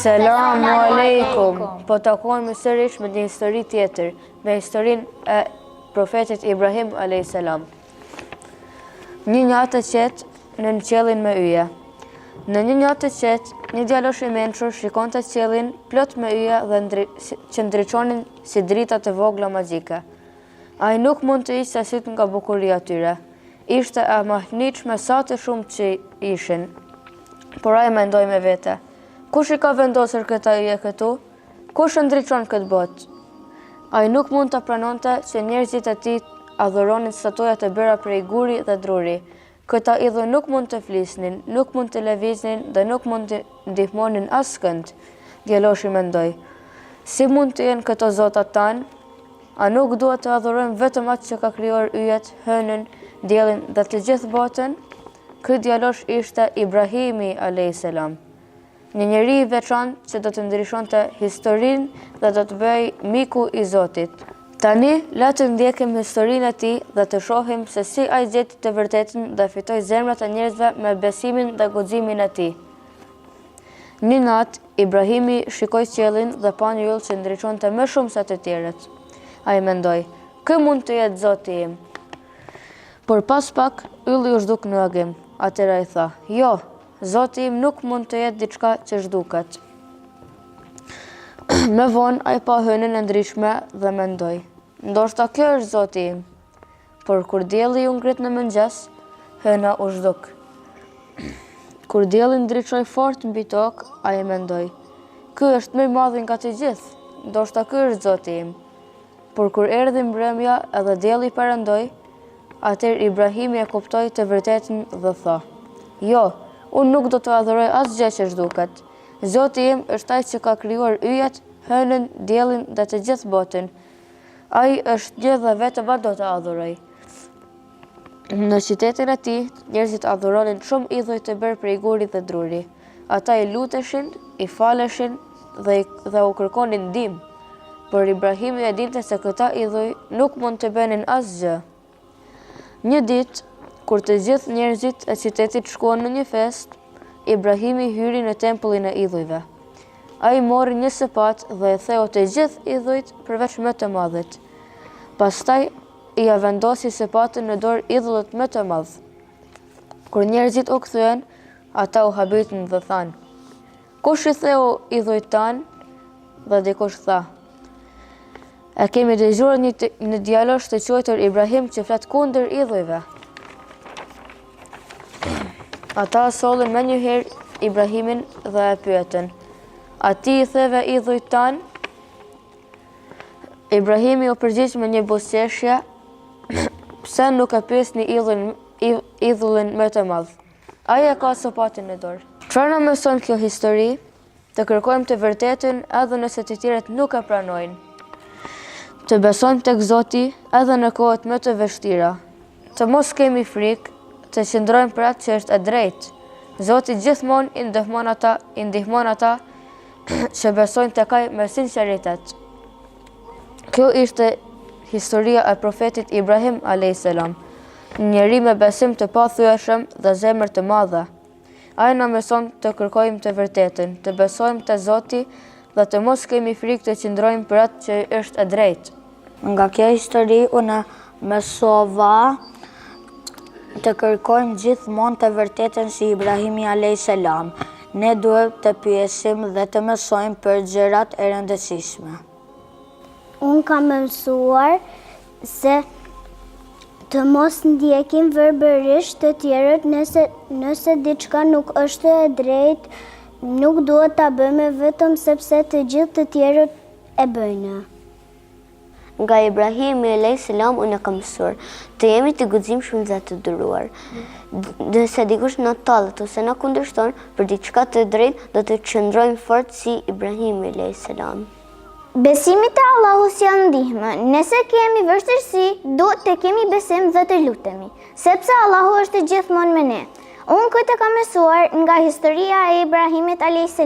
Selamu alaikum. Po takojmë sërish me një histori tjetër, me historinë e profetit Ibrahim a.s. Një natë të qetë në qiellin me yje. Në një natë të qetë, një djalosh i mençur shikonte qiellin plot me yje dhe që ndriçonin si drita të vogla magjike. Ai nuk mund të hiqte sytë nga bukuria e tyre. Ishte e mahnitshme sa të shumë që ishin. Por ai mendoi me vete: kush i ka vendosur këtë yje këtu? Kush ndriçon këtë botë? Ai nuk mund të pranonte që njerëzit e tij adhuronin statuja të bëra prej guri dhe druri. Këta idhuj nuk mund të flisnin, nuk mund të lëviznin dhe nuk mund të ndihmonin askënd. Djaloshi mendoi: si mund të jenë këto zotat tanë? A nuk duhet të adhurojmë vetëm atë që ka krijuar yjet, hënën, diellin dhe të gjithë botën? Ky djalosh ishte Ibrahimi a.s. Një njeri i veçantë që do të ndryshonte historinë dhe do të bëhej miku i Zotit. Tani, le të ndjekim historinë e tij dhe të shohim se si ai gjeti të vërtetën dhe fitoi zemrat e njerëzve me besimin dhe guximin e tij. Një natë, Ibrahimi shikoi qiellin dhe pa një yll që ndriçonte më shumë se të tjerët. Ai mendoi: ky mund të jetë Zoti im. Por pas pak, ylli u zhduk në agim. Atëra i tha: jo, Zoti im nuk mund të jetë diçka që zhduket. Më vonë ai pa hënën e ndryshme dhe mendoi: ndoshta kjo është Zoti im. Por kur dielli u ngrit në mëngjes, hëna u zhduk. Kur dielli ndriçoi fort mbi tokë, ai mendoi: ky është më i madhi nga të gjithë. Ndoshta ky është Zoti im. Por kur erdhi mbrëmja edhe dielli perëndoi, atëherë Ibrahimi e kuptoi të vërtetën dhe tha: jo, unë nuk do të adhuroj asgjë që zhduket. Zoti im është ai që ka krijuar yjet, hënën, diellin dhe të gjithë botën. Ai është një dhe vetëm atë do të adhuroj. Në qytetin e tij, njerëzit adhuronin shumë idhuj të bërë prej guri dhe druri. Ata i luteshin, i faleshin dhe u kërkonin ndihmë. Por Ibrahimi e dinte se këta idhuj nuk mund të bënin asgjë. Një ditë, kur të gjithë njerëzit e qytetit shkuan në një festë, Ibrahimi hyri në tempullin e idhujve. Ai mori një sepat dhe e theu të gjithë idhujt përveç më të madhit. Pastaj i ia vendosi sepatën në dorë idhullit më të madh. Kur njerëzit u kthyen, ata u habitën dhe thanë: kush i theu idhujt tanë? Dhe dikush tha: e kemi dëgjuar një djalosh të quajtur Ibrahim që flet kundër idhujve. Ata sollën me njëherë Ibrahimin dhe e pyetën: a ti i theve idhujt tanë? Ibrahimi u përgjigj me një buzëqeshje: pse nuk e pyesni idhullin më të madh? Ai e ka sopatin në dorë. Çfarë na mëson kjo histori? Të kërkojmë të vërtetën edhe nëse të tjerët nuk e pranojnë. Të besojmë tek Zoti edhe në kohët më të vështira. Të mos kemi frikë, të qëndrojmë për atë që është e drejtë. Zoti gjithmonë i ndihmon ata që besojnë tek ai me sinqeritet. Kjo ishte historia e profetit Ibrahim a.s. Një njeri me besim të pathyeshëm dhe zemër të madhe. Ai na mëson të kërkojmë të vërtetën, të besojmë te Zoti dhe të mos kemi frikë të qëndrojmë për atë që është e drejtë. Nga kjo histori unë mësova të kërkojmë gjithmonë të vërtetën si Ibrahimi a.s. Ne duhet të pyesim dhe të mësojmë për gjërat e rëndësishme. Unë kam mësuar se të mos ndjekim verbërisht të tjerët nëse diçka nuk është e drejtë, nuk duhet ta bëjmë vetëm sepse të gjithë të tjerët e bëjnë. Nga Ibrahimi a.s. unë kam mësuar të jemi të guximshëm dhe të duruar. Nëse dikush na tallet ose na kundërshton për diçka të drejtë, do të qëndrojmë fort si Ibrahimi a.s. Besimi te Allahu sjell ndihmë. Nëse kemi vështirësi, duhet të kemi besim dhe të lutemi, sepse Allahu është gjithmonë me ne. Unë këtë kam mësuar nga historia e Ibrahimit a.s.